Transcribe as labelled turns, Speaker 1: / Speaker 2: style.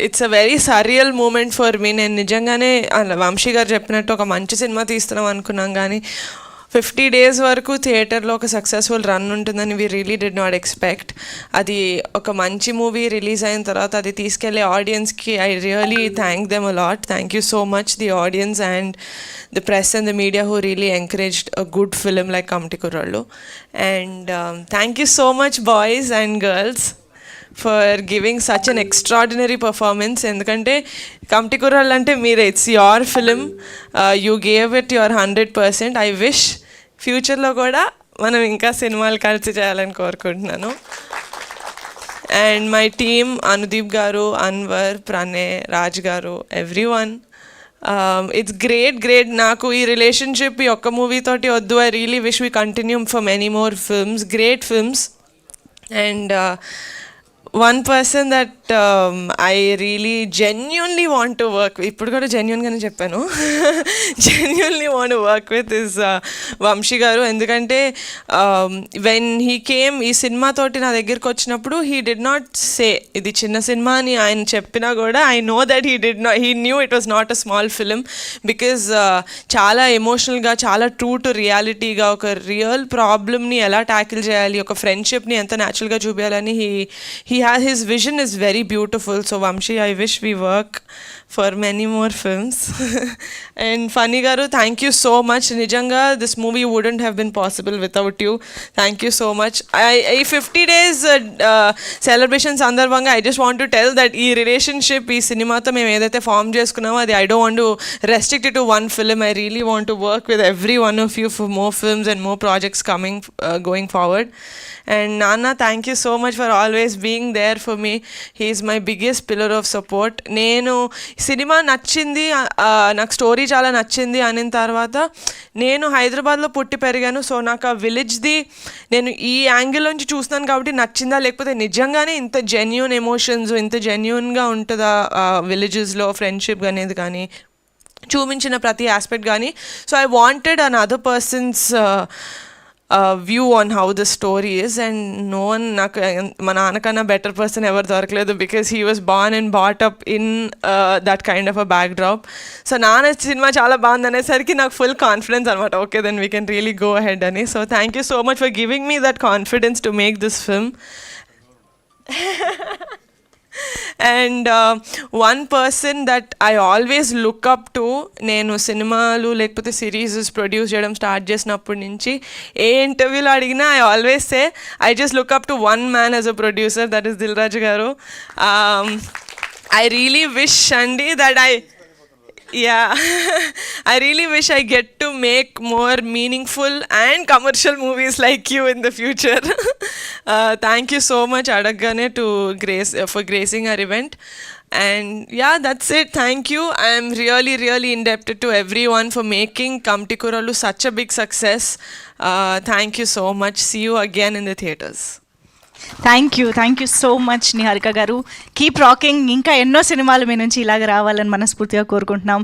Speaker 1: It's a very surreal moment for me. నేను నిజంగానే వంశీ గారు చెప్పినట్టు ఒక మంచి సినిమా తీస్తున్నాం అనుకున్నాం, కానీ 50 days వరకు థియేటర్లో ఒక సక్సెస్ఫుల్ రన్ ఉంటుందని we really did not expect. అది ఒక మంచి మూవీ రిలీజ్ అయిన తర్వాత అది తీసుకెళ్లే ఆడియన్స్కి I really thank them a lot. Thank you so much the audience and the press and the media who really encouraged a good film like Committee Kurrollu. And thank you so much boys and girls for giving such an extraordinary performance. ఎందుకంటే Committee Kurrollu అంటే మీరే, it's your film, you gave it your 100%. I wish ఫ్యూచర్లో కూడా మనం ఇంకా సినిమాలు కలిసి చేయాలని కోరుకుంటున్నాను. అండ్ మై టీమ్, అనుదీప్ గారు, అన్వర్, ప్రణయ్, రాజ్ గారు, ఎవ్రీవన్, ఇట్స్ గ్రేట్. నాకు ఈ రిలేషన్షిప్ ఈ ఒక్క మూవీతోటి వద్దు. I really wish we continue for many more films, great films. And one person that I really genuinely want to work with, ఇప్పుడు కూడా జెన్యున్గానే చెప్పాను, genuinely want to work with is Vamsi గారు. ఎందుకంటే when he came ఈ సినిమాతోటి నా దగ్గరికి వచ్చినప్పుడు he did not say ఇది చిన్న సినిమా అని ఆయన చెప్పినా కూడా I know that he knew it was not a small film because చాలా ఎమోషనల్గా, చాలా ట్రూ టు రియాలిటీగా ఒక రియల్ ప్రాబ్లమ్ని ఎలా ట్యాకిల్ చేయాలి, ఒక ఫ్రెండ్షిప్ని ఎంత న్యాచురల్గా చూపించాలని his vision is very beautiful. So Vamshi, I wish we work for many more films. And Funny garu, thank you so much. Nijanga, this movie wouldn't have been possible without you. Thank you so much. I 50 days celebration sandarbhanga I just want to tell that ee relationship ee cinema tho mem edaithe form cheskunnamo adi I don't want to restrict it to one film. I really want to work with every one of you for more films and more projects coming going forward. And Nana, thank you so much for always being there for me. He is my biggest pillar of support. నేను cinema నచ్చింది, నాకు story చాలా నచ్చింది అనిన తర్వాత నేను హైదరాబాద్లో పుట్టి పెరిగాను. సో నాకు ఆ విలేజ్ది నేను ఈ యాంగిల్ నుంచి చూస్తున్నాను కాబట్టి నచ్చిందా, లేకపోతే నిజంగానే ఇంత జెన్యూన్ ఎమోషన్స్, ఇంత జెన్యూన్గా ఉంటుందా విలేజెస్లో ఫ్రెండ్షిప్ అనేది కానీ చూపించిన ప్రతి ఆస్పెక్ట్ కానీ. So I wanted an other persons view on how the story is, and no one, నాకు మా నాన్నకన్నా బెటర్ పర్సన్ ఎవరు దొరకలేదు because he was born and brought up in that kind of a backdrop. So నాన్న సినిమా చాలా బాగుంది అనేసరికి నాకు ఫుల్ కాన్ఫిడెన్స్ అనమాట, okay then we can really go ahead అని. So thank you so much for giving me that confidence to make this film. And one person that I always look up to, నేను సినిమాలు లేకపోతే serieses produce చేయడం start చేసినప్పటి నుంచి ఏ ఇంటర్వ్యూలో అడిగినా I always say I just look up to one man as a producer, that is Dil Raju గారు. ఐ రియలీ విష్ అండి that I really wish I get to make more meaningful and commercial movies like you in the future. Thank you so much Adaggane to for gracing our event. And yeah, that's it. Thank you. I am really indebted to everyone for making Kamti Kurallu such a big success. Thank you so much. See you again in the theaters.
Speaker 2: Thank you so much Niharika గారు. Keep rocking. ఇంకా ఎన్నో సినిమాలు మీ నుంచి ఇలాగ రావాలని మనస్ఫూర్తిగా కోరుకుంటున్నాం.